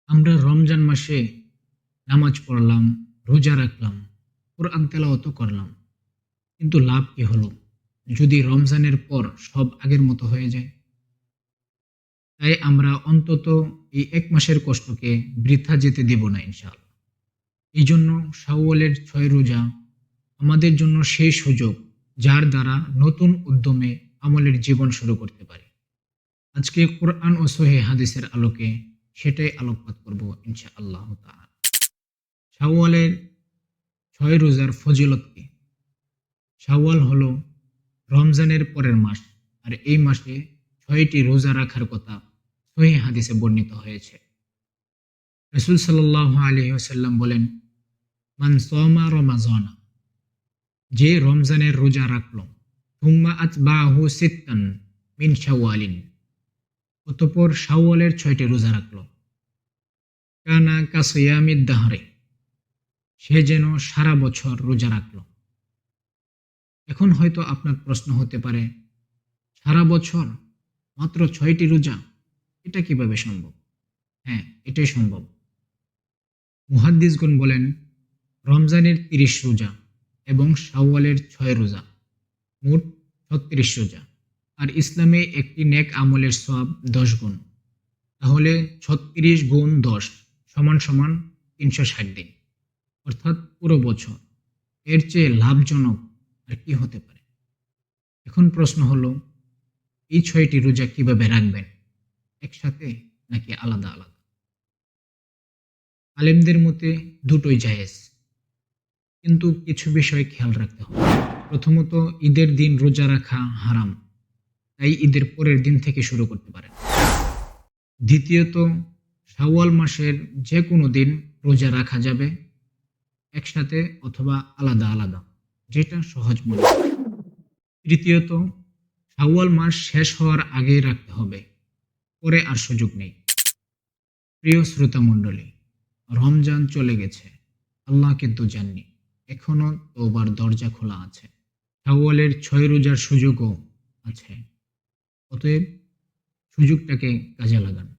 আমরা রমজান মাসে নামাজ পড়লাম, রোজা রাখলাম, কোরআন তেলাওয়াতও করলাম। কিন্তু লাভ কি হলো? যদি রমজানের পর সব আগের মতো হয়ে যায়? তাই আমরা অন্তত এই ১ মাসের কষ্টকে বৃথা যেতে দেব না ইনশাআল্লাহ। এইজন্য শাওয়ালের ৬ রোজা আমাদের জন্য সেই সুযোগ, যার দ্বারা নতুন উদ্যমে আমলের জীবন শুরু করতে পারি। আজকে কোরআন ও সহিহ হাদিসের আলোকে সেটাই আলোকপাত করব ইনশাআল্লাহ তাআলা। শাওয়ালের ৬ রোজার ফজিলত কি? শাওয়াল হলো রমজানের পরের মাস, আর এই মাসে ৬টি রোজা রাখার কথা সহিহ হাদিসে বর্ণিত হয়েছে। রাসূল সাল্লাল্লাহু আলাইহি ওয়াসাল্লাম বলেন, মান সামা রমাযানা, যে রমজানের রোজা রাখলো, থুম্মা আতবাহু সিত্তান মিন শাওয়ালিন, অতঃপর শাওয়ালের ৬টি রোজা রাখলো, কানা কাসিয়ামিদ দাহরে, সে যেন সারা বছর রোজা রাখলো। এখন হয়তো আপনার প্রশ্ন হতে পারে, সারা বছর মাত্র ৬টি রোজা, এটা কিভাবে সম্ভব? হ্যাঁ, এটাই সম্ভব। মুহাদ্দিসগণ বলেন, রমজানের ৩০ রোজা এবং শাওয়ালের ৬ রোজা, মোট ৩৬ রোজা। আর ইসলামে একটি নেক আমলের সওয়াব ১০ গুণ। তাহলে ৩৬ গুণ ১০ সমান সমান ৩৬০ দিন, অর্থাৎ পুরো বছর। এর চেয়ে লাভজনক আর কি হতে পারে? এখন প্রশ্ন হলো, এই ৬টি রোজা কিভাবে রাখবেন? একসাথে নাকি আলাদা আলাদা? আলেমদের মতে দুটোই জায়েজ, কিন্তু কিছু বিষয় খেয়াল রাখতে হবে। প্রথমত, ঈদের দিন রোজা রাখা হারাম, তাই ঈদের পরের দিন থেকে শুরু করতে পারেন। দ্বিতীয়ত, শাওয়াল মাসের যে কোনো দিন রোজা রাখা যাবে, একসাথে অথবা আলাদা আলাদা, যেটা সহজ মনে হয়। তৃতীয়ত, শাওয়াল মাস শেষ হওয়ার আগেই রাখতে হবে, পরে আর সুযোগ নেই। প্রিয় শ্রোতা মণ্ডলী, রমজান চলে গেছে, আল্লাহ কিন্তু যাননি। এখনো তওবার দরজা খোলা আছে। শাওয়ালের ৬ রোজার সুযোগও আছে। অতএব সুযোগটাকে কাজে লাগান।